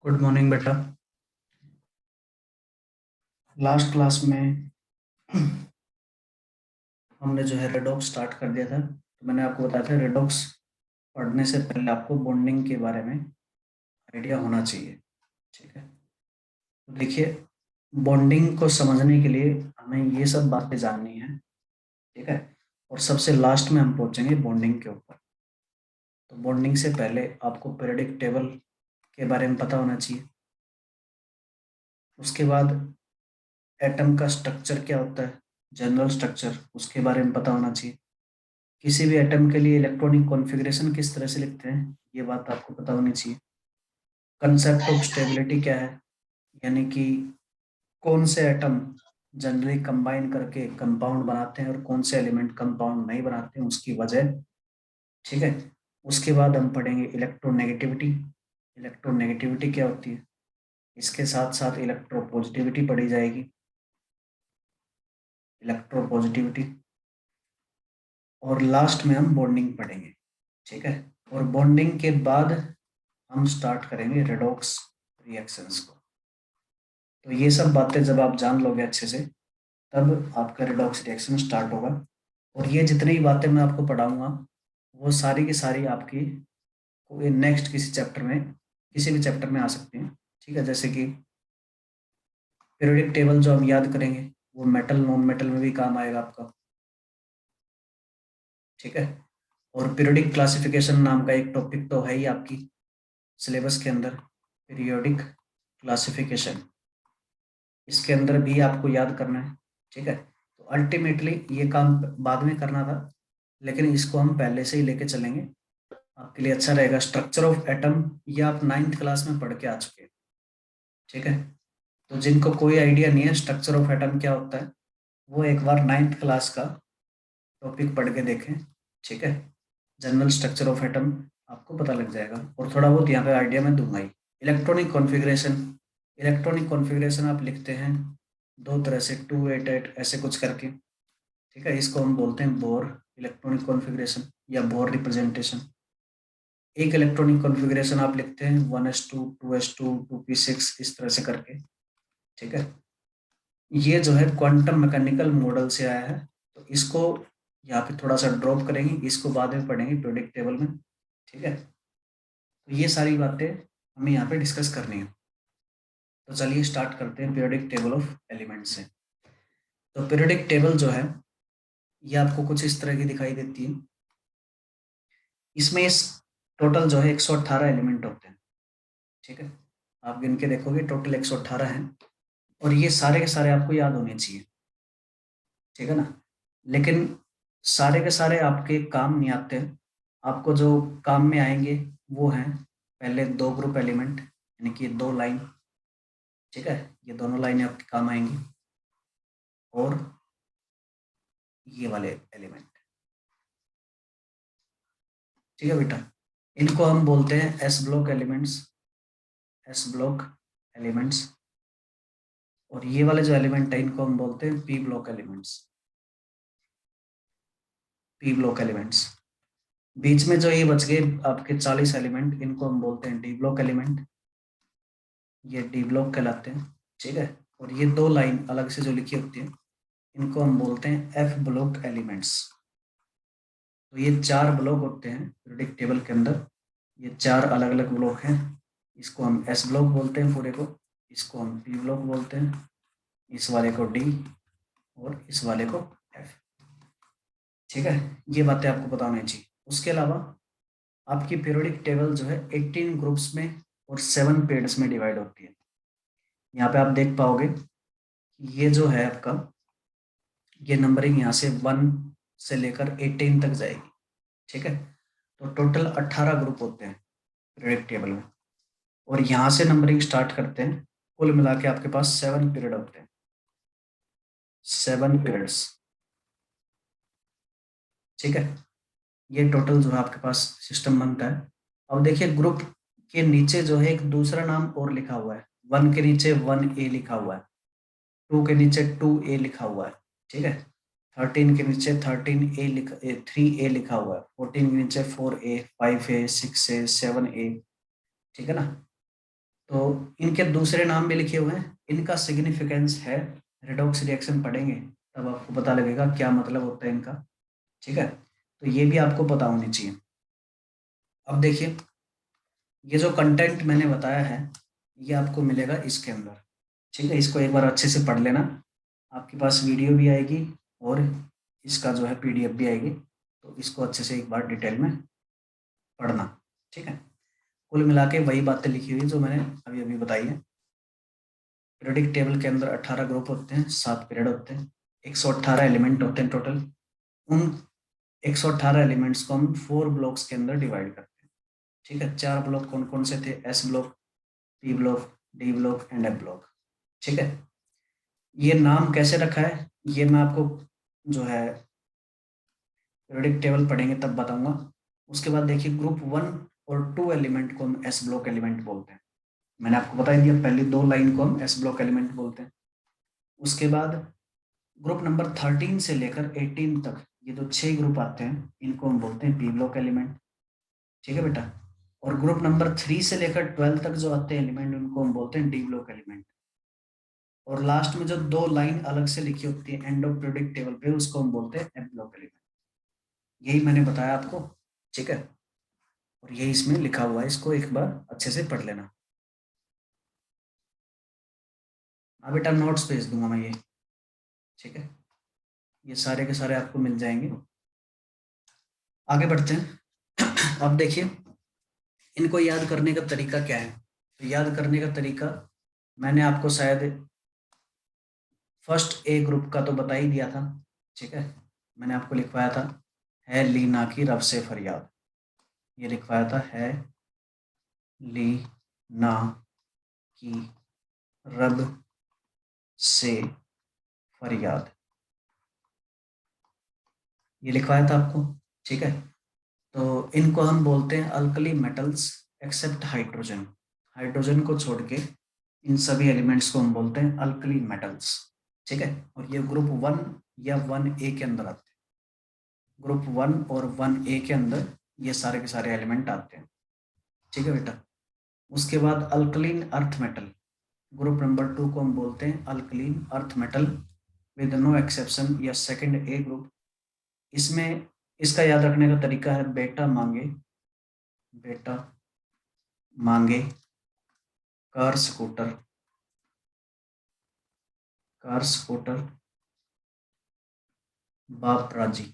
Good morning बेटा। Last class में हमने जो है रेडॉक्स स्टार्ट कर दिया था। तो मैंने आपको बताया था रेडॉक्स पढ़ने से पहले आपको बॉन्डिंग के बारे में आइडिया होना चाहिए। ठीक है, तो देखिए, बॉन्डिंग को समझने के लिए हमें ये सब बातें जाननी है। ठीक है, और सबसे लास्ट में हम पहुंचेंगे बॉन्डिंग के ऊपर। तो बॉन्डिंग से पहले आपको पीरियोडिक टेबल के बारे में पता होना चाहिए। उसके बाद एटम का स्ट्रक्चर क्या होता है, जनरल स्ट्रक्चर, उसके बारे में पता होना चाहिए। किसी भी एटम के लिए इलेक्ट्रॉनिक कॉन्फ़िगरेशन किस तरह से लिखते हैं, ये बात आपको पता होनी चाहिए। कंसेप्ट ऑफ स्टेबिलिटी क्या है, यानी कि कौन से एटम जनरली कंबाइन करके कंपाउंड बनाते हैं और कौन से एलिमेंट कंपाउंड नहीं बनाते हैं, उसकी वजह। ठीक है, उसके बाद हम पढ़ेंगे इलेक्ट्रोनेगेटिविटी। इलेक्ट्रोनेगेटिविटी क्या होती है, इसके साथ साथ इलेक्ट्रोपॉजिटिविटी पढ़ी जाएगी। इलेक्ट्रोपॉजिटिविटी, और लास्ट में हम बॉन्डिंग पढ़ेंगे। ठीक है, और बॉन्डिंग के बाद हम स्टार्ट करेंगे रेडॉक्स रिएक्शंस को। तो ये सब बातें जब आप जान लोगे अच्छे से, तब आपका रेडॉक्स रिएक्शन स्टार्ट होगा। और ये जितनी भी बातें मैं आपको पढ़ाऊंगा, वो सारी की सारी आपकी कोई नेक्स्ट किसी चैप्टर में, किसी भी चैप्टर में आ सकती हैं। ठीक है, जैसे कि पीरियोडिक टेबल जो हम याद करेंगे, वो मेटल नॉन मेटल में भी काम आएगा आपका। ठीक है, और पीरियोडिक क्लासिफिकेशन नाम का एक टॉपिक तो है ही आपकी सिलेबस के अंदर, पीरियोडिक क्लासिफिकेशन। इसके अंदर भी आपको याद करना है। ठीक है, तो अल्टीमेटली ये काम बाद में करना था, लेकिन इसको हम पहले से ही लेके चलेंगे, आपके लिए अच्छा रहेगा। स्ट्रक्चर ऑफ एटम, ये आप 9th क्लास में पढ़ के आ चुके हैं। ठीक है, तो जिनको कोई आइडिया नहीं है स्ट्रक्चर ऑफ एटम क्या होता है, वो एक बार 9th क्लास का टॉपिक पढ़ के देखें। ठीक है, जनरल स्ट्रक्चर ऑफ एटम आपको पता लग जाएगा, और थोड़ा बहुत यहाँ पे आइडिया मैं दूंगा ही। इलेक्ट्रॉनिक कॉन्फ़िगरेशन, इलेक्ट्रॉनिक कॉन्फ़िगरेशन आप लिखते हैं दो तरह से, 288 ऐसे कुछ करके। ठीक है, इसको हम बोलते हैं बोर इलेक्ट्रॉनिक कॉन्फ़िगरेशन या बोर रिप्रेजेंटेशन। एक इलेक्ट्रॉनिक कॉन्फ़िगरेशन आप लिखते हैं 1s2 2s2 2p6 इस तरह से करके। ठीक है, ये जो है क्वांटम मैकेनिकल मॉडल से आया है, तो इसको यहाँ पे थोड़ा सा ड्रॉप करेंगे, इसको बाद में पढ़ेंगे पीरियोडिक टेबल में। ठीक है, तो ये सारी बातें हमें यहाँ पे डिस्कस करनी है। तो चलिए स्टार्ट करते हैं पीरियोडिक टेबल ऑफ एलिमेंट से। तो पीरियोडिक टेबल जो है, ये आपको कुछ इस तरह की दिखाई देती है। इसमें इस टोटल जो है 118 एलिमेंट होते हैं। ठीक है, आप गिन के देखोगे टोटल 118 हैं, और ये सारे के सारे आपको याद होने चाहिए। ठीक है ना, लेकिन सारे के सारे आपके काम नहीं आते हैं। आपको जो काम में आएंगे वो हैं, पहले दो ग्रुप एलिमेंट, यानी कि दो लाइन। ठीक है, ये दोनों लाइनें आपके काम आएंगी, और ये वाले एलिमेंट। ठीक है बेटा, इनको हम बोलते हैं S block elements, S block elements. और ये वाले जो एलिमेंट है इनको हम बोलते हैं P block elements, P block elements. बीच में जो ये बच गए आपके 40 एलिमेंट, इनको हम बोलते हैं डी ब्लॉक एलिमेंट, ये डी ब्लॉक कहलाते हैं। ठीक है, और ये दो लाइन अलग से जो लिखी होती है, इनको हम बोलते हैं एफ ब्लॉक एलिमेंट्स। तो ये चार ब्लॉक होते हैं पीरियोडिक टेबल के अंदर, ये चार अलग अलग ब्लॉक हैं। इसको हम एस ब्लॉक बोलते हैं पूरे को, इसको हम पी ब्लॉक बोलते हैं, इस वाले को डी, और इस वाले को एफ। ठीक है, ये बातें आपको पता होनी चाहिए। उसके अलावा आपकी पीरियोडिक टेबल जो है 18 ग्रुप्स में और 7 पेयर्स में डिवाइड होती है। यहाँ पे आप देख पाओगे, ये जो है आपका, ये नंबरिंग यहाँ से 1 से लेकर 18 तक जाएगी। ठीक है, तो टोटल 18 ग्रुप होते हैं पीरियोडिक टेबल में, और यहाँ से नंबरिंग स्टार्ट करते हैं। कुल मिला के आपके पास 7 पीरियड होते हैं, 7 पीरियड्स। ठीक है, ये टोटल जो है आपके पास सिस्टम बनता है। अब देखिए, ग्रुप के नीचे जो है एक दूसरा नाम और लिखा हुआ है। 1 के नीचे 1A लिखा हुआ है, 2 के नीचे 2A लिखा हुआ है। ठीक है, 13 के नीचे 3A लिखा हुआ है, 14 के नीचे 4A, 5A, 6A, 7A। ठीक है ना, तो इनके दूसरे नाम भी लिखे हुए हैं, इनका सिग्निफिकेंस है, रेडॉक्स रिएक्शन पढ़ेंगे तब आपको पता लगेगा क्या मतलब होता है इनका। ठीक है, तो ये भी आपको पता होनी चाहिए। अब देखिए, ये जो कंटेंट मैंने बताया है ये आपको मिलेगा इसके अंदर। ठीक है, इसको एक बार अच्छे से पढ़ लेना, आपके पास वीडियो भी आएगी और इसका जो है पीडीएफ भी आएगी, तो इसको अच्छे से एक बार डिटेल में पढ़ना। ठीक है, कुल मिला के वही बातें लिखी हुई जो मैंने अभी अभी बताई है। पीरियोडिक टेबल के अंदर 18 ग्रुप होते हैं, 7 पीरियड होते हैं, 118 एलिमेंट होते हैं टोटल। उन 118 एलिमेंट्स को हम 4 ब्लॉक्स के अंदर डिवाइड करते हैं। ठीक है, 4 ब्लॉक कौन कौन से थे? S block, P block, D block and F block. ठीक है, ये नाम कैसे रखा है ये मैं आपको जो है पीरियोडिक टेबल पढ़ेंगे तब बताऊंगा। उसके बाद देखिए, ग्रुप 1 और 2 एलिमेंट को हम एस ब्लॉक एलिमेंट बोलते हैं। मैंने आपको बता दिया, पहली 2 लाइन को हम एस ब्लॉक एलिमेंट बोलते हैं। उसके बाद ग्रुप नंबर 13 से लेकर 18 तक ये जो 6 ग्रुप आते हैं इनको हम बोलते हैं पी ब्लॉक एलिमेंट। ठीक है बेटा, और ग्रुप नंबर 3 से लेकर 12 तक जो आते हैं एलिमेंट उनको हम बोलते हैं डी ब्लॉक एलिमेंट। और लास्ट में जो 2 लाइन अलग से लिखी होती है एंड ऑफ पीरियोडिक टेबल पे उसको हम बोलते हैं एफ ब्लॉक एलिमेंट। यही मैंने बताया आपको। ठीक है, और यही इसमें लिखा हुआ है, इसको एक बार अच्छे से पढ़ लेना। हाँ बेटा, नोट्स भेज दूंगा मैं ये। ठीक है, ये सारे के सारे आपको मिल जाएंगे। आगे बढ़ते हैं। अब देखिए, इनको याद करने का तरीका क्या है? तो याद करने का तरीका मैंने आपको शायद फर्स्ट ए ग्रुप का तो बता ही दिया था। ठीक है, मैंने आपको लिखवाया था, है लीना की रब से फरियाद। ये लिखवाया था, है लीना की रब से फरियाद, ये लिखवाया था आपको। ठीक है, तो इनको हम बोलते हैं alkali metals accept hydrogen. Hydrogen को छोड़ के इन सभी एलिमेंट्स को हम बोलते हैं अल्कली मेटल्स। ठीक है, और ये ग्रुप 1 या 1A के अंदर आते हैं। ग्रुप 1 और 1A के अंदर ये सारे के सारे एलिमेंट आते हैं। ठीक है बेटा, उसके बाद alkaline earth metal, group number 2 को हम बोलते हैं alkaline earth metal with no exception, या सेकंड ए ग्रुप। इसमें इसका याद रखने का तरीका है, बेटा मांगे, बेटा मांगे, कार स्कूटर, कार स्कूटर, बाप राजी।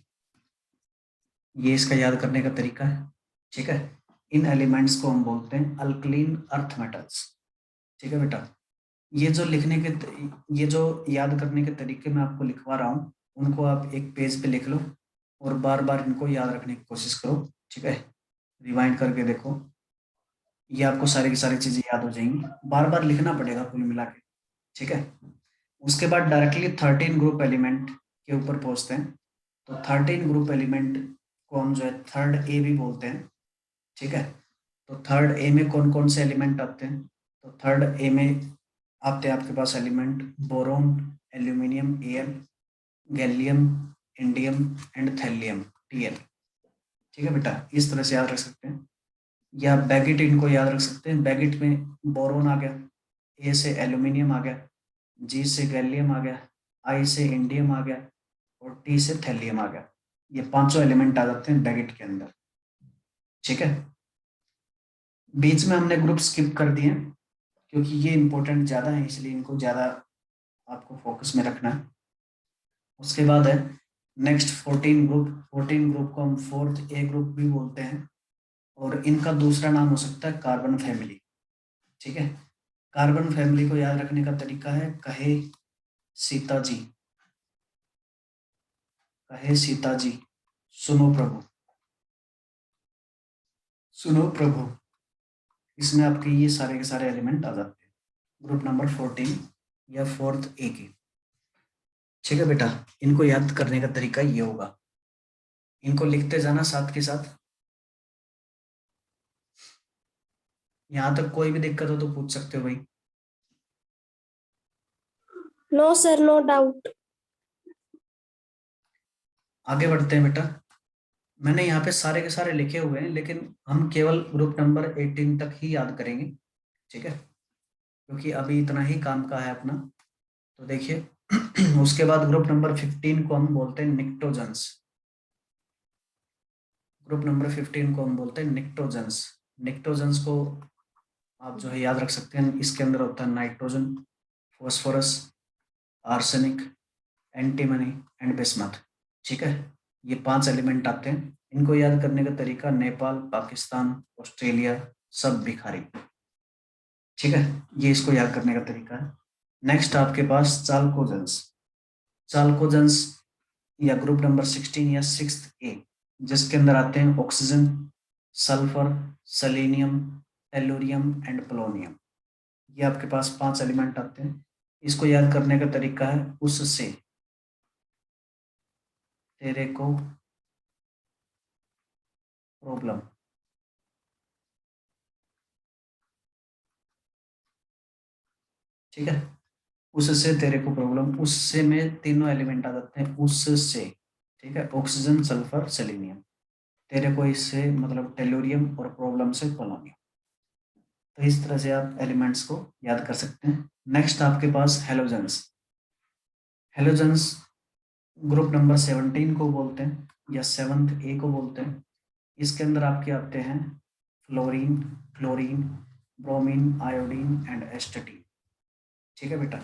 ये इसका याद करने का तरीका है। ठीक है, इन एलिमेंट्स को हम बोलते हैं अल्कलीन अर्थ मेटल्स। ठीक है बेटा, ये जो लिखने के ये जो याद करने के तरीके मैं आपको लिखवा रहा हूँ उनको आप एक पेज पे लिख लो और बार बार इनको याद रखने की कोशिश करो। ठीक है, रिवाइंड करके देखो, ये आपको सारी की सारी चीजें याद हो जाएंगी, बार बार लिखना पड़ेगा कुल मिला के। ठीक है, उसके बाद डायरेक्टली 13 ग्रुप एलिमेंट के ऊपर पहुंचते हैं। तो 13 ग्रुप एलिमेंट को हम जो है थर्ड ए भी बोलते हैं। ठीक है, तो थर्ड ए में कौन कौन से एलिमेंट आते हैं? तो थर्ड ए में आते हैं आपके पास element boron, aluminium Al, gallium, indium and thallium Tl। ठीक है बेटा, इस तरह से याद रख सकते हैं, या बैगिट इनको याद रख सकते हैं। बैगिट में बोरोन आ गया, ए से एल्यूमिनियम आ गया, जी से गैलियम आ गया, आई से इंडियम आ गया और टी से थैलियम आ गया। ये पांचों एलिमेंट आ जाते हैं बैगिट के अंदर। ठीक है, बीच में हमने ग्रुप स्किप कर दिए क्योंकि ये इंपॉर्टेंट ज़्यादा है, इसलिए इनको ज़्यादा आपको फोकस में रखना है। उसके बाद है नेक्स्ट 14 ग्रुप। 14 ग्रुप को हम फोर्थ ए ग्रुप भी बोलते हैं और इनका दूसरा नाम हो सकता है कार्बन फैमिली। ठीक है, कार्बन फैमिली को याद रखने का तरीका है, कहे सीता जी, कहे सीता जी, सुनो प्रभु, सुनो प्रभु। इसमें आपके ये सारे के सारे एलिमेंट आ जाते हैं ग्रुप नंबर 14 या फोर्थ ए के। ठीक है बेटा, इनको याद करने का तरीका ये होगा, इनको लिखते जाना साथ के साथ। यहाँ तक कोई भी दिक्कत हो तो पूछ सकते हो भाई। No sir, no doubt. आगे बढ़ते हैं बेटा, मैंने यहाँ पे सारे के सारे लिखे हुए हैं लेकिन हम केवल ग्रुप नंबर 18 तक ही याद करेंगे। ठीक है, क्योंकि अभी इतना ही काम का है अपना। तो देखिए उसके बाद ग्रुप नंबर 15 को हम बोलते हैं निक्टोजेंस। ग्रुप नंबर 15 को हम बोलते हैं निक्टोजेंस। निक्टोजेंस को आप जो है याद रख सकते हैं, इसके अंदर होता है nitrogen, phosphorus, arsenic, antimony and bismuth. ठीक है, ये 5 एलिमेंट आते हैं। इनको याद करने का तरीका नेपाल, पाकिस्तान, ऑस्ट्रेलिया, सब भिखारी। ठीक है, ये इसको याद करने का तरीका है। नेक्स्ट आपके पास चाल्कोजेंस। चाल्कोजेंस या ग्रुप नंबर 16 या 6 ए, जिसके अंदर आते हैं oxygen, sulphur, selenium, tellurium and polonium. ये आपके पास 5 एलिमेंट आते हैं। इसको याद करने का तरीका है उससे तेरे को प्रॉब्लम। ठीक है, उससे तेरे को प्रॉब्लम, उससे में तीनों एलिमेंट आ जाते हैं उससे। ठीक है, ऑक्सीजन, सल्फर, सेलेनियम। तेरे को इससे मतलब टेलुरियम और प्रॉब्लम से पोलोनियम। तो इस तरह से आप एलिमेंट्स को याद कर सकते हैं। नेक्स्ट आपके पास हेलोजेंस। हेलोजेंस ग्रुप नंबर 17 को बोलते हैं या 7th ए को बोलते हैं। इसके अंदर आपके आते हैं fluorine, chlorine, bromine, iodine and astatine. ठीक है बेटा,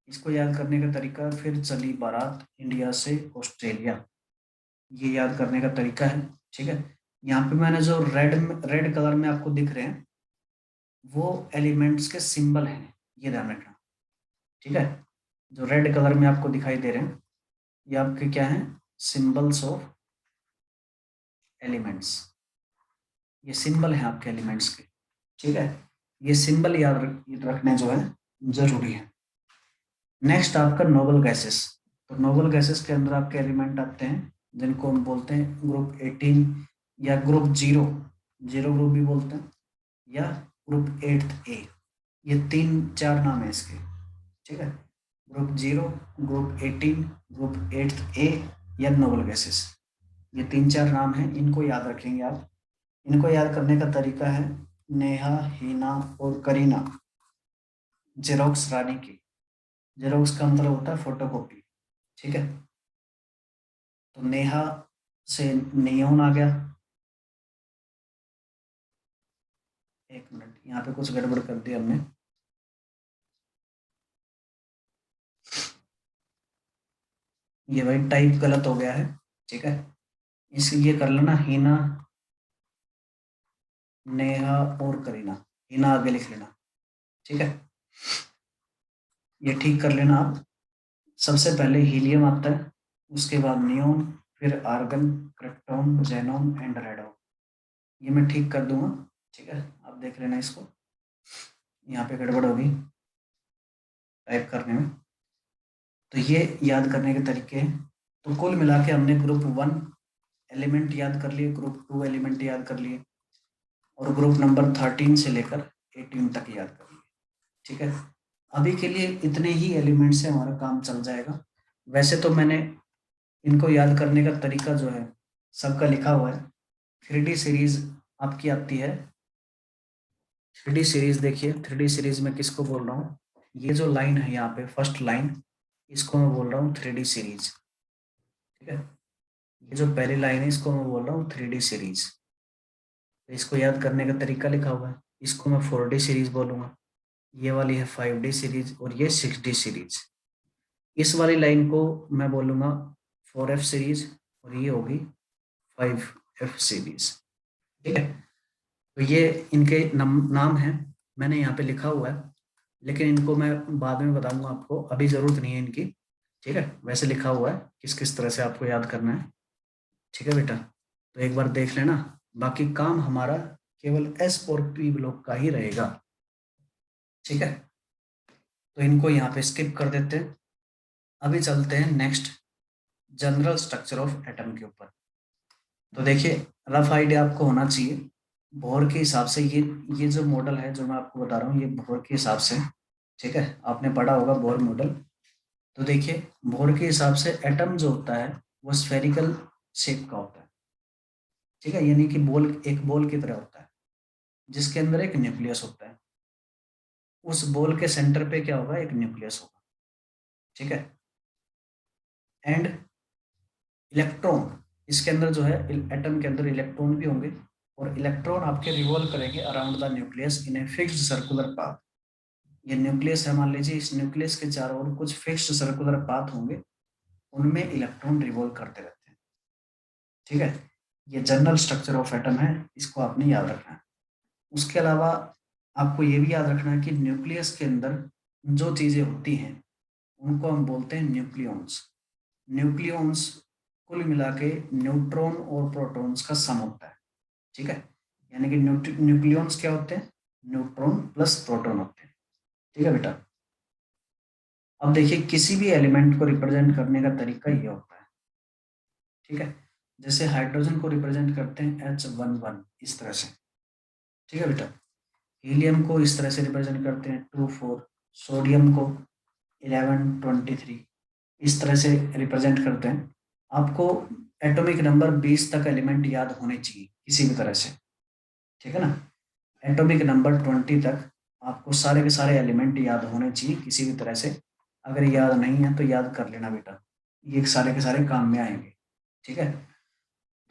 इसको याद करने का तरीका, फिर चली बारात इंडिया से ऑस्ट्रेलिया, ये याद करने का तरीका है। ठीक है, यहाँ पे मैंने जो रेड कलर में आपको दिख रहे हैं वो एलिमेंट्स के सिंबल हैं, ये ध्यान रखना। ठीक है, जो रेड कलर में आपको दिखाई दे रहे हैं ये आपके क्या हैं, सिंबल्स ऑफ एलिमेंट्स। ये सिंबल हैं आपके एलिमेंट्स के। ठीक है, ये सिंबल रखने जो है जरूरी है। नेक्स्ट आपका नोबल गैसेस। तो नोबल गैसेस के अंदर आपके एलिमेंट आते हैं जिनको हम बोलते हैं ग्रुप 18 या ग्रुप 0, जीरो ग्रुप भी बोलते हैं, या ग्रुप 8 ए। ये 3-4 नाम है इसके। ठीक है, ग्रुप 0, ग्रुप 18, ग्रुप 8 ए या नोबल गैसेस, ये 3-4 नाम हैं, इनको याद रखेंगे आप। इनको याद करने का तरीका है नेहा, हीना और करीना, जेरोक्स रानी की। जेरोक्स का मतलब होता है फोटोकॉपी। ठीक है, तो नेहा से नियोन आ गया। एक मिनट, यहाँ पे कुछ गड़बड़ कर दी हमने। ये भाई टाइप गलत हो गया है। ठीक है, इसलिए कर लेना हीना, नेहा और करीना, हीना आगे लिख लेना। ठीक है, ये ठीक कर लेना आप। सबसे पहले हीलियम आता है, उसके बाद नियोन, फिर argon, krypton, xenon and radon. ये मैं ठीक कर दूंगा। ठीक है, आप देख लेना इसको, यहाँ पे गड़बड़ होगी टाइप करने में। तो ये याद करने के तरीके हैं। तो कुल मिला के हमने ग्रुप 1 एलिमेंट याद कर लिए, ग्रुप 2 एलिमेंट याद कर लिए, और ग्रुप नंबर 13 से लेकर 18 तक याद कर लिए। ठीक है, अभी के लिए इतने ही एलिमेंट से हमारा काम चल जाएगा। वैसे तो मैंने इनको याद करने का तरीका जो है सबका लिखा हुआ है। 3D सीरीज आपकी आती है। 3D सीरीज देखिए, 3D सीरीज में किसको बोल रहा हूँ, ये जो लाइन है यहाँ पे फर्स्ट लाइन, इसको मैं बोल रहा हूँ 3D सीरीज। ठीक है, ये जो पहली लाइन है इसको मैं बोल रहा हूँ 3D सीरीज। तो इसको याद करने का तरीका लिखा हुआ है, इसको मैं 4D सीरीज बोलूंगा। ये वाली है 5D सीरीज और ये 6D सीरीज। इस वाली लाइन को मैं बोलूंगा 4F सीरीज और ये होगी 5F सीरीज। ठीक है, तो ये इनके नाम हैं, मैंने यहाँ पे लिखा हुआ है, लेकिन इनको मैं बाद में बताऊंगा आपको, अभी ज़रूरत नहीं है इनकी। ठीक है, वैसे लिखा हुआ है किस किस तरह से आपको याद करना है। ठीक है बेटा, तो एक बार देख लेना, बाकी काम हमारा केवल एस और पी ब्लॉक का ही रहेगा। ठीक है, तो इनको यहाँ पे स्किप कर देते हैं। अभी चलते हैं next, general structure of atom के ऊपर। तो देखिए, रफ आइडिया आपको होना चाहिए बोर के हिसाब से। ये जो मॉडल है जो मैं आपको बता रहा हूँ ये बोर के हिसाब से। ठीक है, आपने पढ़ा होगा बोर मॉडल। तो देखिए, बोर के हिसाब से एटम जो होता है वो स्फेरिकल शेप का होता है। ठीक है, यानी कि बॉल, एक बॉल की तरह होता है जिसके अंदर एक न्यूक्लियस होता है। उस बॉल के सेंटर पे क्या होगा, एक न्यूक्लियस होगा, ठीक है। एंड इलेक्ट्रॉन, इसके अंदर जो है एटम के अंदर इलेक्ट्रॉन भी होंगे, और इलेक्ट्रॉन आपके रिवॉल्व करेंगे around the nucleus in a fixed circular path. ये न्यूक्लियस है, मान लीजिए इस न्यूक्लियस के चारों ओर कुछ फिक्स्ड सर्कुलर पाथ होंगे, उनमें इलेक्ट्रॉन रिवॉल्व करते रहते हैं, ठीक है। ये जनरल स्ट्रक्चर ऑफ एटम है, इसको आपने याद रखना है। उसके अलावा आपको ये भी याद रखना है कि न्यूक्लियस के अंदर जो चीजें होती हैं उनको हम बोलते हैं न्यूक्लियॉन्स। न्यूक्लियॉन्स कुल मिला के न्यूट्रॉन और प्रोटॉन्स का सम होता है, ठीक है। यानी कि न्यूक्लियॉन्स क्या होते हैं, न्यूट्रॉन प्लस प्रोटॉन होते हैं, ठीक है बेटा। अब देखिए किसी भी एलिमेंट को रिप्रेजेंट करने का तरीका ये होता है, ठीक है। जैसे हाइड्रोजन को रिप्रेजेंट करते हैं H11 इस तरह से, ठीक है बेटा। हीलियम को इस तरह से रिप्रेजेंट करते हैं 24, सोडियम को 1123, इस तरह से रिप्रेजेंट करते हैं। आपको एटॉमिक नंबर 20 तक एलिमेंट याद होने चाहिए किसी भी तरह से, ठीक है ना। एटॉमिक नंबर 20 तक आपको सारे के सारे एलिमेंट याद होने चाहिए किसी भी तरह से। अगर याद नहीं है तो याद कर लेना बेटा, ये सारे के सारे काम में आएंगे, ठीक है।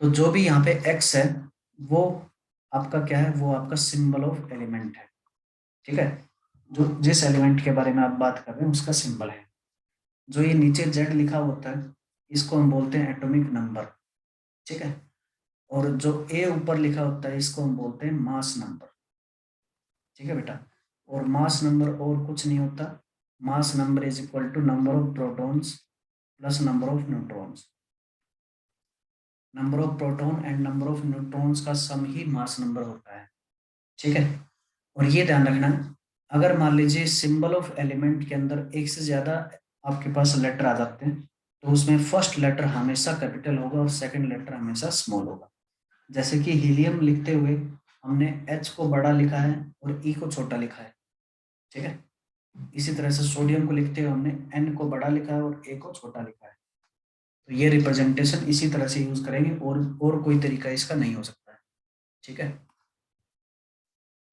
तो जो भी यहाँ पे एक्स है वो आपका क्या है, वो आपका सिंबल ऑफ एलिमेंट है, ठीक है। जो जिस एलिमेंट के बारे में आप बात कर रहे हैं उसका सिंबल है। जो ये नीचे जेड लिखा होता है इसको हम बोलते हैं एटॉमिक नंबर, ठीक है। और जो ए ऊपर लिखा होता है इसको हम बोलते हैं मास नंबर, ठीक है बेटा। और मास नंबर और कुछ नहीं होता, mass number is equal to number of protons plus number of neutrons. Number of proton and number of neutrons का सम ही मास नंबर होता है, ठीक है। और ये ध्यान रखना, अगर मान लीजिए सिंबल ऑफ एलिमेंट के अंदर एक से ज्यादा आपके पास लेटर आ जाते हैं तो उसमें फर्स्ट लेटर हमेशा कैपिटल होगा और सेकंड लेटर हमेशा स्मॉल होगा। जैसे कि हीलियम लिखते हुए हमने एच को बड़ा लिखा है और ई को छोटा लिखा है, ठीक है। इसी तरह से सोडियम को लिखते हुए हमने एन को बड़ा लिखा है और ए को छोटा लिखा है। तो ये रिप्रेजेंटेशन इसी तरह से यूज करेंगे और कोई तरीका इसका नहीं हो सकता है, ठीक है।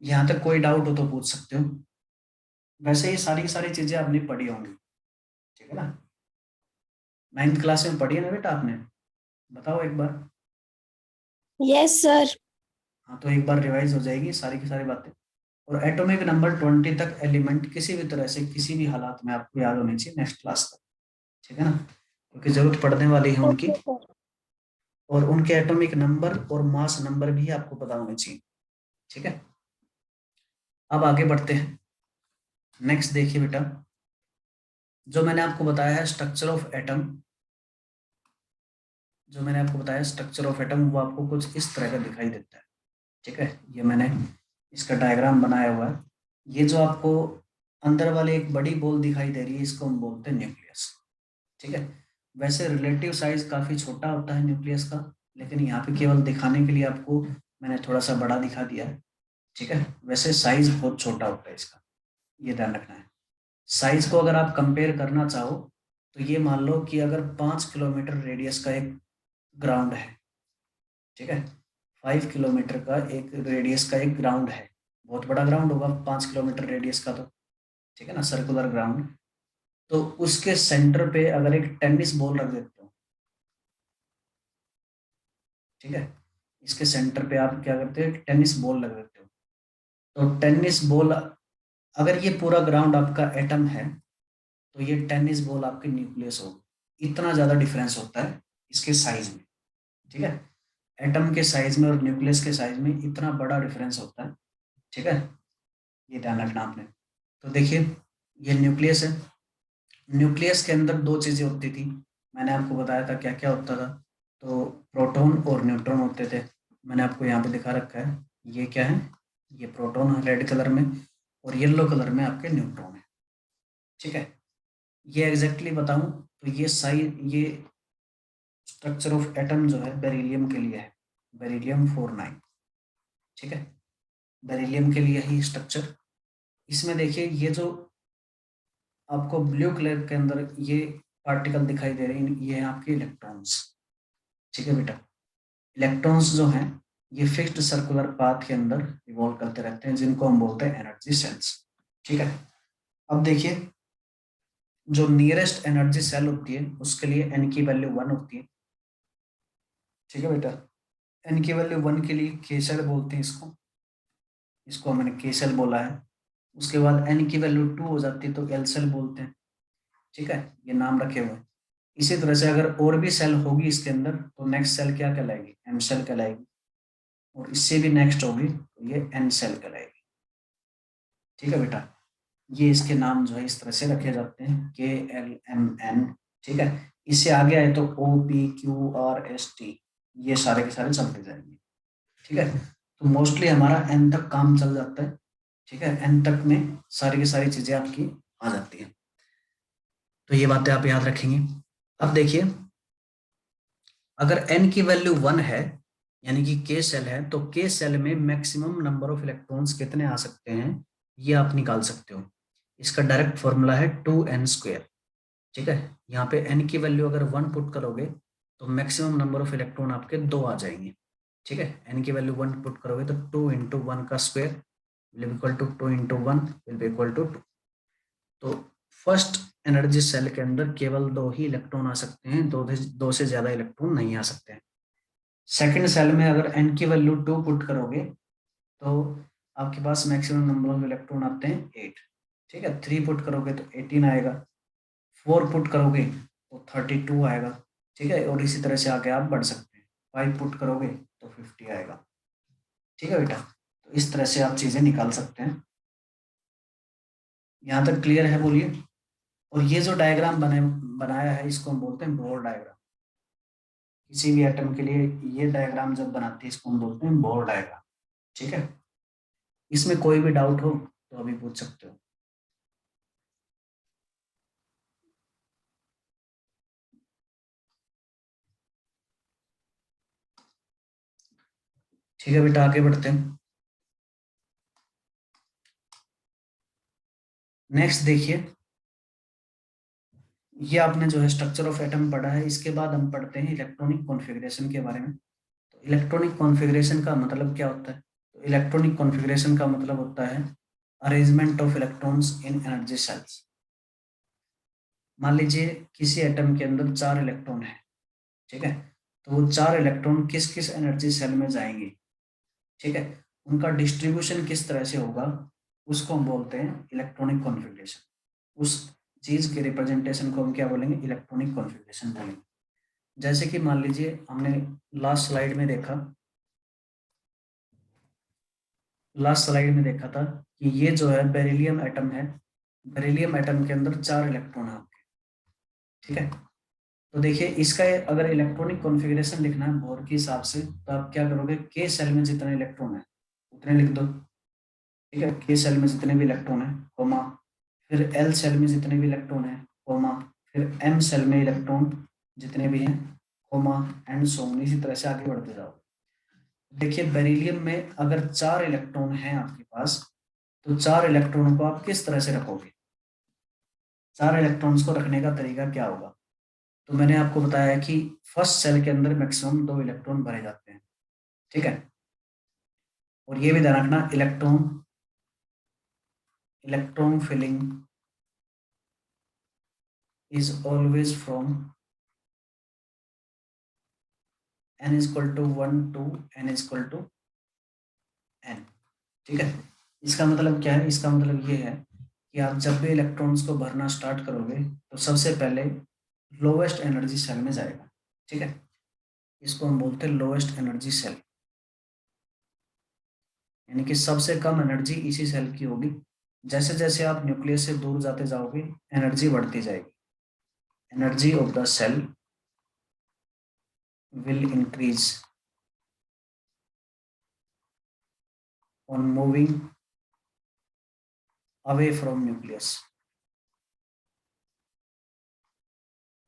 यहाँ तक कोई डाउट हो तो पूछ सकते हो। वैसे ये सारी की सारी चीजें आपने पढ़ी होंगी, ठीक है ना। 9th क्लास में पढ़ी है ना बेटा आपने, बताओ एक बार। Yes sir. हाँ तो एक बार रिवाइज हो जाएगी सारी की सारी बातें। और एटॉमिक नंबर 20 तक एलिमेंट किसी भी तरह से किसी भी हालात में आपको याद होनी चाहिए नेक्स्ट क्लास तक, ठीक है ना, क्योंकि जरूरत पड़ने वाली है उनकी। Okay sir. और उनके एटॉमिक नंबर और मास नंबर भी आपको पता होने चाहिए, ठीक है। अब आगे बढ़ते हैं। नेक्स्ट देखिए बेटा, जो मैंने आपको बताया है स्ट्रक्चर ऑफ एटम, जो मैंने आपको बताया स्ट्रक्चर ऑफ एटम वो आपको कुछ इस तरह का दिखाई देता है, ठीक है। ये मैंने इसका डायग्राम बनाया हुआ है। ये जो आपको अंदर वाले एक बड़ी बॉल दिखाई दे रही है इसको हम बोलते हैं न्यूक्लियस, ठीक है। वैसे रिलेटिव साइज काफी छोटा होता है न्यूक्लियस का, लेकिन यहाँ पे केवल दिखाने के लिए आपको मैंने थोड़ा सा बड़ा दिखा दिया है, ठीक है। वैसे साइज बहुत छोटा होता है इसका, ये ध्यान रखना है। साइज को अगर आप कंपेयर करना चाहो तो ये मान लो कि अगर 5 किलोमीटर रेडियस का एक ग्राउंड है, ठीक है, 5 किलोमीटर का एक रेडियस का एक ग्राउंड है, बहुत बड़ा ग्राउंड होगा 5 किलोमीटर रेडियस का, तो ठीक है ना, सर्कुलर ग्राउंड। तो उसके सेंटर पे अगर एक टेनिस बॉल रख देते हो, ठीक है, इसके सेंटर पे आप क्या करते हो, एक टेनिस बॉल रख देते हो। तो टेनिस बॉल, अगर ये पूरा ग्राउंड आपका एटम है तो ये टेनिस बॉल आपके न्यूक्लियस होगी। इतना ज्यादा डिफरेंस होता है इसके साइज में, ठीक है। एटम के साइज में और न्यूक्लियस के साइज में इतना बड़ा डिफरेंस होता है, ठीक है। ये ध्यान रखना आपने। तो देखिए ये न्यूक्लियस है, न्यूक्लियस के अंदर दो चीजें होती थी, मैंने आपको बताया था क्या क्या होता था। तो प्रोटॉन और न्यूट्रॉन होते थे, मैंने आपको यहाँ पे दिखा रखा है। ये क्या है, ये प्रोटॉन है रेड कलर में, और येलो कलर में आपके न्यूट्रॉन है, ठीक है। ये एग्जैक्टली बताऊं तो ये स्ट्रक्चर ऑफ एटम जो है बेरिलियम के लिए है, बेरिलियम 49, ठीक है। बेरिलियम के लिए ही स्ट्रक्चर। इसमें देखिए ये जो आपको ब्लू कलर के अंदर ये पार्टिकल दिखाई दे रहे हैं ये हैं आपके इलेक्ट्रॉन्स, ठीक है बेटा। इलेक्ट्रॉन्स जो हैं ये फिक्स्ड सर्कुलर पाथ के अंदर रिवॉल्व करते रहते हैं जिनको हम बोलते हैं एनर्जी सेल्स, ठीक है। अब देखिए, जो नियरेस्ट एनर्जी सेल होती है उसके लिए एन की वैल्यू 1 होती है। ठीक है बेटा, एन की वैल्यू 1 के लिए के सेल बोलते हैं इसको, इसको मैंने के सेल बोला है। उसके बाद एन की वैल्यू 2 हो जाती है तो एल सेल बोलते हैं। ठीक है, ये नाम रखे हुए हैं। इसी तरह से अगर और भी सेल होगी इसके अंदर तो नेक्स्ट सेल क्या कहलाएगी, एम सेल कहलाएगी। और इससे भी नेक्स्ट होगी तो ये एन सेल कहलाएगी। ठीक है बेटा, ये इसके नाम जो है इस तरह से रखे जाते हैं, के एल एम एन। ठीक है, इससे आगे आए तो O P Q R S T, ये सारे के सारे चलते जाएंगे। ठीक है, तो मोस्टली हमारा एन तक काम चल जाता है। ठीक है, एन तक में सारी की सारी चीजें आपकी आ जाती है। तो ये बातें आप याद रखेंगे। अब देखिए, अगर एन की वैल्यू 1 है यानी कि के सेल है, तो के सेल में मैक्सिमम नंबर ऑफ इलेक्ट्रॉन्स कितने आ सकते हैं ये आप निकाल सकते हो। इसका डायरेक्ट फॉर्मूला है 2n²। ठीक है, यहाँ पे n की वैल्यू अगर 1 पुट करोगे तो मैक्सिमम नंबर ऑफ इलेक्ट्रॉन आपके 2 आ जाएंगे। ठीक है, n की वैल्यू 1 पुट करोगे तो 2 इंटू 1 का square will equal to 2 into 1 will be equal to 2। तो फर्स्ट एनर्जी सेल के अंदर केवल 2 ही इलेक्ट्रॉन आ सकते हैं, दो से ज्यादा इलेक्ट्रॉन नहीं आ सकते हैं। सेकंड सेल में अगर n की वैल्यू 2 पुट करोगे तो आपके पास मैक्सिमम नंबर ऑफ इलेक्ट्रॉन आते हैं 8। ठीक है, 3 पुट करोगे तो 18 आएगा, 4 पुट करोगे तो 32 आएगा। ठीक है, और इसी तरह से आगे आप बढ़ सकते हैं, 5 पुट करोगे तो 50 आएगा। ठीक है बेटा, तो इस तरह से आप चीजें निकाल सकते हैं। यहाँ तक क्लियर है बोलिए। और ये जो डायग्राम बनाया है इसको हम बोलते हैं बोर डायग्राम। किसी भी एटम के लिए ये डायग्राम जब बनाते हैं इसको हम बोलते हैं बोर डायग्राम। ठीक है, इसमें कोई भी डाउट हो तो अभी पूछ सकते हो। ठीक है बेटा, आगे बढ़ते हैं। नेक्स्ट देखिए, ये आपने जो है स्ट्रक्चर ऑफ एटम पढ़ा है, इसके बाद हम पढ़ते हैं इलेक्ट्रॉनिक कॉन्फ़िगरेशन के बारे में। तो इलेक्ट्रॉनिक कॉन्फ़िगरेशन का मतलब क्या होता है? तो इलेक्ट्रॉनिक कॉन्फ़िगरेशन का मतलब होता है arrangement of electrons in energy shells. मान लीजिए किसी एटम के अंदर 4 इलेक्ट्रॉन है। ठीक है, तो वो 4 इलेक्ट्रॉन किस किस एनर्जी सेल में जाएंगे, ठीक है, उनका डिस्ट्रीब्यूशन किस तरह से होगा, उसको हम बोलते हैं इलेक्ट्रॉनिक कॉन्फ़िगरेशन। उस चीज के रिप्रेजेंटेशन को हम क्या बोलेंगे, इलेक्ट्रॉनिक कॉन्फ़िगरेशन बोलेंगे। जैसे कि मान लीजिए हमने लास्ट स्लाइड में देखा था कि ये जो है बेरिलियम एटम है। बेरिलियम एटम के अंदर 4 इलेक्ट्रॉन है आपके। ठीक है, तो देखिए इसका अगर इलेक्ट्रॉनिक कॉन्फ़िगरेशन लिखना है बोर के हिसाब से तो आप क्या करोगे, के सेल में जितने इलेक्ट्रॉन है उतने लिख दो। ठीक है, के सेल में जितने भी इलेक्ट्रॉन है कोमा, फिर एल सेल में जितने भी इलेक्ट्रॉन है कोमा, फिर एम सेल में इलेक्ट्रॉन जितने भी हैं कोमा, एंड सो ऑन, इसी तरह से आगे बढ़ते जाओ। देखिए बेरिलियम में अगर 4 इलेक्ट्रॉन हैं आपके पास तो 4 इलेक्ट्रॉनों को आप किस तरह से रखोगे, 4 इलेक्ट्रॉन्स को रखने का तरीका क्या होगा? तो मैंने आपको बताया कि फर्स्ट सेल के अंदर मैक्सिमम 2 इलेक्ट्रॉन भरे जाते हैं। ठीक है, और ये भी ध्यान रखना, electron filling is always from n is equal to 1 to n is equal to n। ठीक है, इसका मतलब क्या है, इसका मतलब ये है कि आप जब भी इलेक्ट्रॉन्स को भरना स्टार्ट करोगे तो सबसे पहले लोवेस्ट एनर्जी सेल में जाएगा। ठीक है, इसको हम बोलते हैं लोवेस्ट एनर्जी सेल, यानी कि सबसे कम एनर्जी इसी सेल की होगी। जैसे जैसे आप न्यूक्लियस से दूर जाते जाओगे एनर्जी बढ़ती जाएगी। Energy of the shell will increase on moving away from nucleus.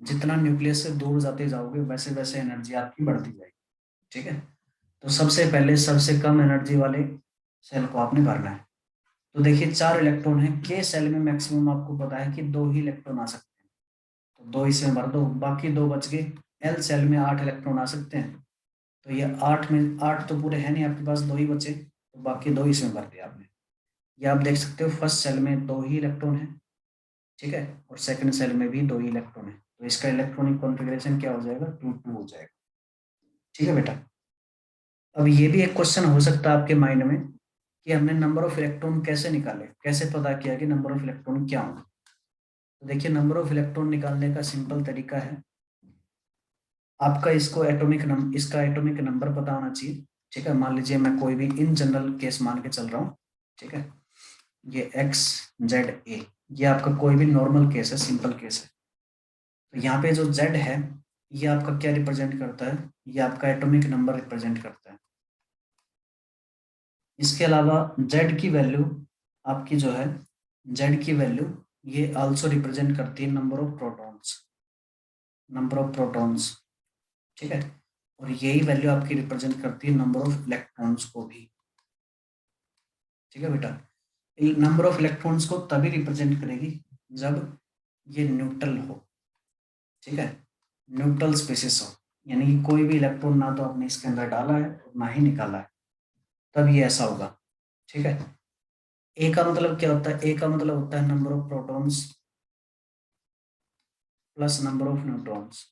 जितना न्यूक्लियस से दूर जाते जाओगे वैसे वैसे एनर्जी आपकी बढ़ती जाएगी। ठीक है, तो सबसे पहले सबसे कम एनर्जी वाले सेल को आपने भरना है। तो देखिए 4 इलेक्ट्रॉन है, के सेल में मैक्सिमम आपको पता है कि 2 ही इलेक्ट्रॉन आ सकते हैं, तो 2 इसमें भर दो, बाकी 2 बच गए। एल सेल में 8 इलेक्ट्रॉन आ सकते हैं, तो ये 8 में 8 तो पूरे है नहीं आपके पास, 2 ही बचे, तो बाकी 2 इसमें भर दिया आपने। ये आप देख सकते हो फर्स्ट सेल में 2 ही इलेक्ट्रॉन है, ठीक है, और सेकंड सेल में भी 2 ही इलेक्ट्रॉन है, तो इसका इलेक्ट्रॉनिक कॉन्फ़िगरेशन क्या हो जाएगा, 2 2 हो जाएगा। ठीक है बेटा। अब ये भी एक क्वेश्चन हो सकता है आपके माइंड में कि हमने नंबर ऑफ इलेक्ट्रॉन कैसे निकाले, कैसे पता किया कि नंबर ऑफ इलेक्ट्रॉन क्या होंगे। तो देखिए नंबर ऑफ इलेक्ट्रॉन निकालने का सिंपल तरीका है, आपका इसका एटॉमिक नंबर पता होना चाहिए। ठीक है, मान लीजिए मैं कोई भी इन जनरल केस मान के चल रहा हूँ, ठीक है, ये एक्स जेड ए, ये आपका कोई भी नॉर्मल केस है, सिंपल केस है। तो यहाँ पे जो जेड है ये आपका क्या रिप्रेजेंट करता है, ये आपका एटॉमिक नंबर रिप्रेजेंट करता है। इसके अलावा जेड की वैल्यू आपकी जो है, जेड की वैल्यू ये आल्सो रिप्रेजेंट करती है number of protons, number of protons, ठीक है, और यही वैल्यू आपकी रिप्रेजेंट करती है नंबर ऑफ इलेक्ट्रॉन्स को भी। ठीक है बेटा, नंबर ऑफ इलेक्ट्रॉन्स को तभी रिप्रेजेंट करेगी जब ये न्यूट्रल हो, ठीक है, न्यूट्रल स्पेसिस हो, यानी कि कोई भी इलेक्ट्रॉन ना तो आपने इसके अंदर डाला है और ना ही निकाला है, तब ये ऐसा होगा। ठीक है, ए का मतलब क्या होता है, ए का मतलब होता है number of protons plus number of neutrons.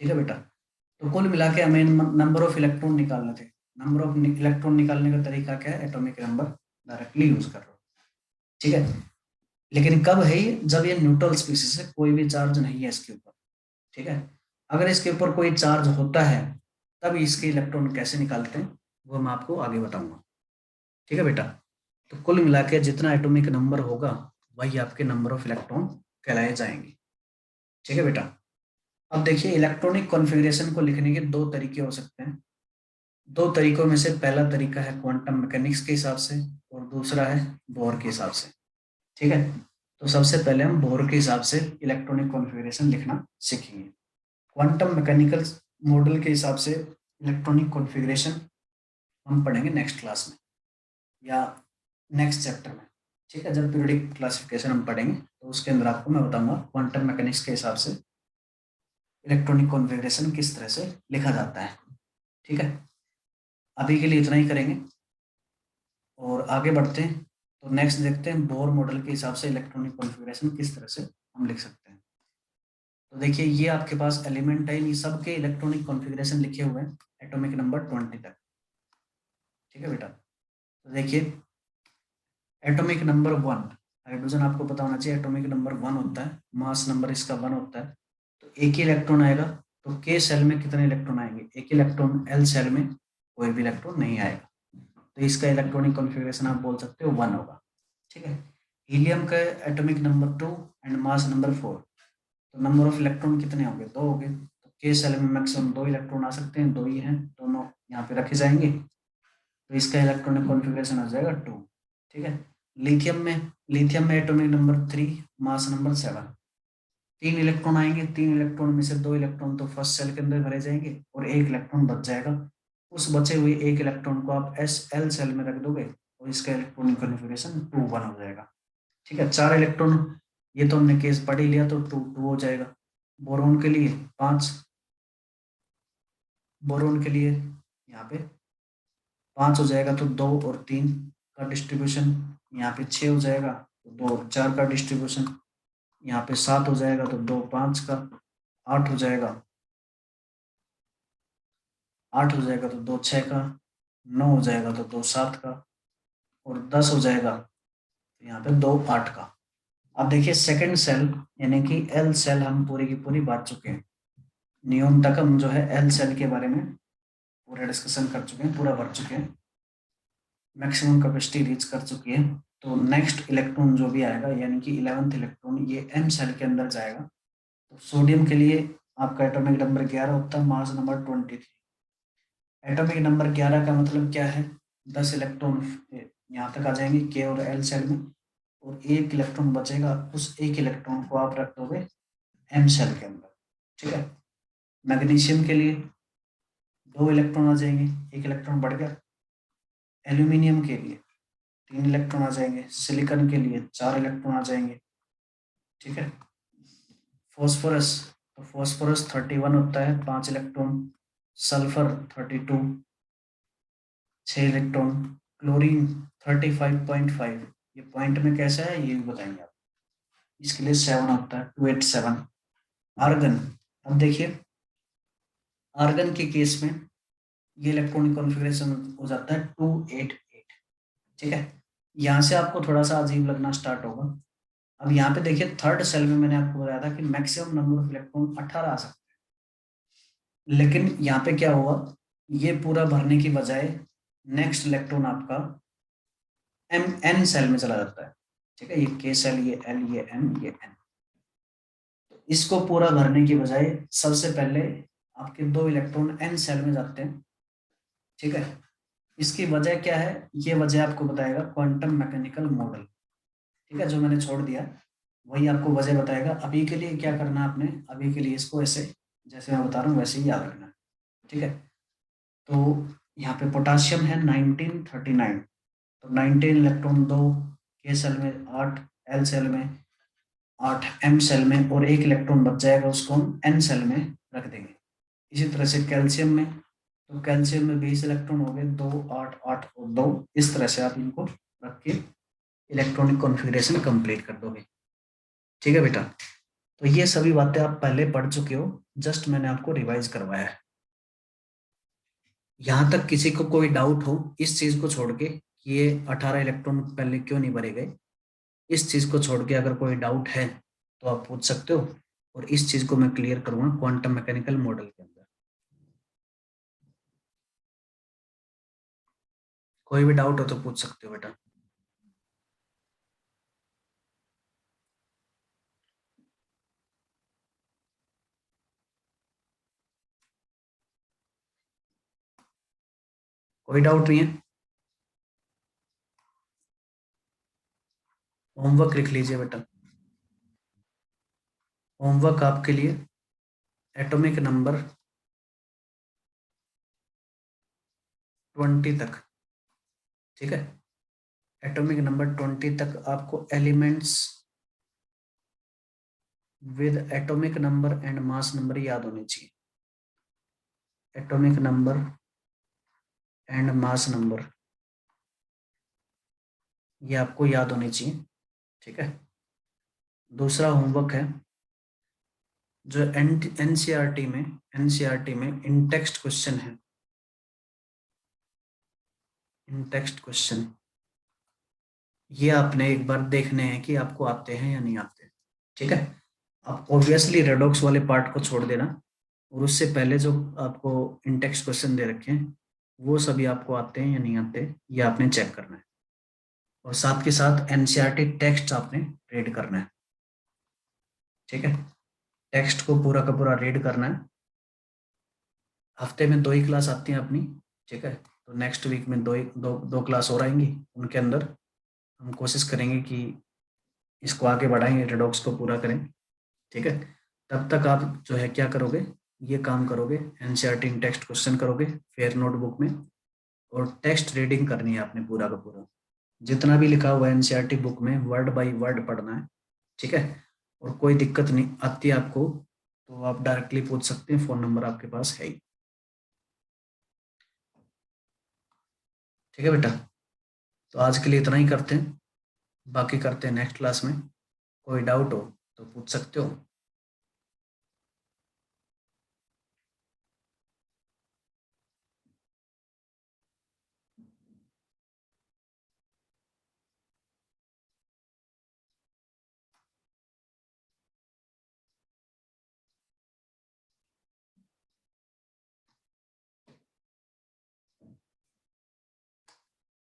ठीक है बेटा, तो कुल मिला के हमें नंबर ऑफ इलेक्ट्रॉन निकालने थे। नंबर ऑफ इलेक्ट्रॉन निकालने का तरीका क्या है, एटॉमिक नंबर डायरेक्टली यूज कर रहे हो। ठीक है, लेकिन कब है ये, जब ये न्यूट्रल स्पीसीज है, कोई भी चार्ज नहीं है इसके ऊपर। ठीक है, अगर इसके ऊपर कोई चार्ज होता है तब इसके इलेक्ट्रॉन कैसे निकालते हैं वो मैं आपको आगे बताऊंगा। ठीक है बेटा, तो कुल मिला के जितना एटॉमिक नंबर होगा वही आपके नंबर ऑफ इलेक्ट्रॉन कहलाए जाएंगे। ठीक है बेटा, अब देखिए इलेक्ट्रॉनिक कॉन्फ़िगरेशन को लिखने के 2 तरीके हो सकते हैं। 2 तरीकों में से पहला तरीका है क्वांटम मैकेनिक्स के हिसाब से और दूसरा है बोर के हिसाब से। ठीक है, तो सबसे पहले हम बोर के हिसाब से इलेक्ट्रॉनिक कॉन्फ़िगरेशन लिखना सीखेंगे। क्वांटम मैकेनिकल मॉडल के हिसाब से इलेक्ट्रॉनिक कॉन्फ़िगरेशन हम पढ़ेंगे नेक्स्ट क्लास में या नेक्स्ट चैप्टर में। ठीक है, जब पीरियोडिक क्लासिफिकेशन हम पढ़ेंगे तो उसके अंदर आपको मैं बताऊंगा क्वांटम मैकेनिक्स के हिसाब से इलेक्ट्रॉनिक कॉन्फ़िगरेशन किस तरह से लिखा जाता है। ठीक है, अभी के लिए इतना ही करेंगे और आगे बढ़ते हैं। तो नेक्स्ट देखते हैं बोर मॉडल के हिसाब से इलेक्ट्रॉनिक कॉन्फ़िगरेशन किस तरह से हम लिख सकते हैं। तो देखिए ये आपके पास एलिमेंट है, ये सबके इलेक्ट्रॉनिक कॉन्फ़िगरेशन लिखे हुए हैं एटॉमिक नंबर 20 तक। ठीक है बेटा, तो देखिए एटॉमिक नंबर 1, हाइड्रोजन आपको पता होना चाहिए एटॉमिक नंबर 1 होता है, मास नंबर इसका 1 होता है, तो एक ही इलेक्ट्रॉन आएगा। तो के सेल में कितने इलेक्ट्रॉन आएंगे, एक इलेक्ट्रॉन, एल सेल में कोई भी इलेक्ट्रॉन नहीं आएगा, तो इसका इलेक्ट्रॉनिक कॉन्फ़िगरेशन आप बोल सकते हो 1 होगा। ठीक है, हीलियम का atomic number 2 and mass number 4, तो नंबर ऑफ इलेक्ट्रॉन कितने होंगे, 2 हो गए, तो के सेल में मैक्सिमम 2 इलेक्ट्रॉन आ सकते हैं, 2 ही हैं, दोनों यहाँ पे रखे जाएंगे, तो इसका इलेक्ट्रॉनिक कॉन्फ़िगरेशन हो जाएगा 2। ठीक है, लिथियम में atomic number 3, mass number 7, 3 electron आएंगे, 3 इलेक्ट्रॉन में से 2 इलेक्ट्रॉन तो फर्स्ट सेल के अंदर भरे जाएंगे और 1 इलेक्ट्रॉन बच जाएगा। उस बचे हुए 1 इलेक्ट्रॉन को आप एस एल सेल में रख दोगे और इसका इलेक्ट्रॉनिक कॉन्फ़िगरेशन 2 1 हो जाएगा। ठीक है, 4 इलेक्ट्रॉन, ये तो हमने केस पढ़ ही लिया, तो 2 2 हो जाएगा। बोरोन के लिए 5, बोरोन के लिए यहाँ पे 5 हो जाएगा, तो 2 और 3 का डिस्ट्रीब्यूशन, यहाँ पे 6 हो जाएगा तो 2 और 4 का डिस्ट्रीब्यूशन, यहाँ पे 7 हो जाएगा तो 2 5 का, 8 हो जाएगा, 8 हो जाएगा तो 2 6 का, 9 हो जाएगा तो 2 7 का, और 10 हो जाएगा तो यहाँ पे 2 8 का। अब देखिए सेकंड सेल यानी कि एल सेल हम पूरी की पूरी बांट चुके हैं, नियम तक हम जो है एल सेल के बारे में पूरा डिस्कशन कर चुके हैं, पूरा भर चुके हैं, मैक्सिमम कैपेसिटी रीच कर चुकी है। तो नेक्स्ट इलेक्ट्रॉन जो भी आएगा यानी कि 11th इलेक्ट्रॉन ये एम सेल के अंदर जाएगा। तो सोडियम के लिए आपका एटॉमिक नंबर 11 होता है, मास नंबर 23। एटॉमिक नंबर 11 का मतलब क्या है, 10 इलेक्ट्रॉन यहाँ तक आ जाएंगे के और एल सेल में, और 1 इलेक्ट्रॉन बचेगा, उस 1 इलेक्ट्रॉन को आप रख दोगे एम सेल के अंदर। ठीक है, मैग्नीशियम के लिए 2 इलेक्ट्रॉन आ जाएंगे, 1 इलेक्ट्रॉन बढ़ गया। एल्यूमिनियम के लिए 3 इलेक्ट्रॉन आ जाएंगे, सिलिकॉन के लिए 4 इलेक्ट्रॉन आ जाएंगे। ठीक है, फॉस्फोरस, तो फॉस्फोरस 31 होता है, 5 इलेक्ट्रॉन। Sulphur 32, 6 electron. क्लोरीन 35.5, ये पॉइंट में कैसा है ये भी बताएंगे आप। इसके लिए 7 होता है, 287। आर्गन, अब देखिए आर्गन के केस में ये इलेक्ट्रॉनिक कॉन्फ़िगरेशन हो जाता है 288। ठीक है, यहाँ से आपको थोड़ा सा अजीब लगना स्टार्ट होगा। अब यहाँ पे देखिए थर्ड सेल में मैंने आपको बताया था कि मैक्सिमम नंबर ऑफ इलेक्ट्रॉन 18 आ सकते हैं, लेकिन यहाँ पे क्या हुआ, ये पूरा भरने की बजाय नेक्स्ट इलेक्ट्रॉन आपका एम एन सेल में चला जाता है। ठीक है, ये के सेल, ये एल, ये एम, ये एन। तो इसको पूरा भरने की बजाय सबसे पहले आपके 2 इलेक्ट्रॉन एन सेल में जाते हैं। ठीक है, इसकी वजह क्या है, ये वजह आपको बताएगा क्वांटम मैकेनिकल मॉडल। ठीक है, जो मैंने छोड़ दिया वही आपको वजह बताएगा। अभी के लिए क्या करना है आपने, अभी के लिए इसको ऐसे जैसे मैं बता रहा हूँ वैसे ही याद रखना है। ठीक है, तो यहाँ पे पोटासियम है 1939, तो 19 इलेक्ट्रॉन 2 के सेल में, 8 एल सेल में, 8 एम सेल में, और 1 इलेक्ट्रॉन बच जाएगा, उसको हम एन सेल में रख देंगे। इसी तरह से कैल्शियम में, तो कैल्शियम में 20 इलेक्ट्रॉन हो गए, 2 8 8 और 2, इस तरह से आप इनको रख के इलेक्ट्रॉनिक कॉन्फ़िगरेशन कंप्लीट कर दोगे। ठीक है बेटा, तो ये सभी बातें आप पहले पढ़ चुके हो, जस्ट मैंने आपको रिवाइज करवाया है। यहाँ तक किसी को कोई डाउट हो इस चीज को छोड़ के कि ये 18 इलेक्ट्रॉन पहले क्यों नहीं भरे गए, इस चीज को छोड़ के अगर कोई डाउट है तो आप पूछ सकते हो, और इस चीज को मैं क्लियर करूंगा क्वांटम मैकेनिकल मॉडल के अंदर। कोई भी डाउट हो तो पूछ सकते हो बेटा। कोई डाउट नहीं है? होमवर्क लिख लीजिए बेटा। होमवर्क आपके लिए एटॉमिक नंबर 20 तक। ठीक है, एटॉमिक नंबर 20 तक आपको elements with atomic number and mass number याद होने चाहिए। Atomic number and mass number ये आपको याद होने चाहिए। ठीक है, दूसरा होमवर्क है जो एनसीईआरटी में इन टेक्स्ट क्वेश्चन है। इन टेक्स्ट क्वेश्चन ये आपने एक बार देखने हैं कि आपको आते हैं या नहीं आते। ठीक है, आप ऑब्वियसली रेडॉक्स वाले पार्ट को छोड़ देना, और उससे पहले जो आपको इन टेक्स्ट क्वेश्चन दे रखे हैं वो सभी आपको आते हैं या नहीं आते, ये आपने चेक करना है। और साथ के साथ एनसीईआरटी टेक्स्ट आपने रीड करना है। ठीक है, टेक्स्ट को पूरा का पूरा रीड करना है। हफ्ते में 2 ही क्लास आती हैं अपनी। ठीक है, तो नेक्स्ट वीक में दो क्लास और आएंगी, उनके अंदर हम कोशिश करेंगे कि इसको आगे बढ़ाएं, रेडॉक्स को पूरा करें। ठीक है, तब तक आप जो है क्या करोगे, ये काम करोगे, एनसीईआरटी टेक्स्ट क्वेश्चन करोगे फेयर नोटबुक में, और टेक्स्ट रीडिंग करनी है आपने पूरा का पूरा, जितना भी लिखा हुआ है एनसीईआरटी बुक में वर्ड बाय वर्ड पढ़ना है। ठीक है, और कोई दिक्कत नहीं आती है आपको तो आप डायरेक्टली पूछ सकते हैं, फ़ोन नंबर आपके पास है ही। ठीक है बेटा, तो आज के लिए इतना ही करते हैं, बाकी करते हैं नेक्स्ट क्लास में। कोई डाउट हो तो पूछ सकते हो।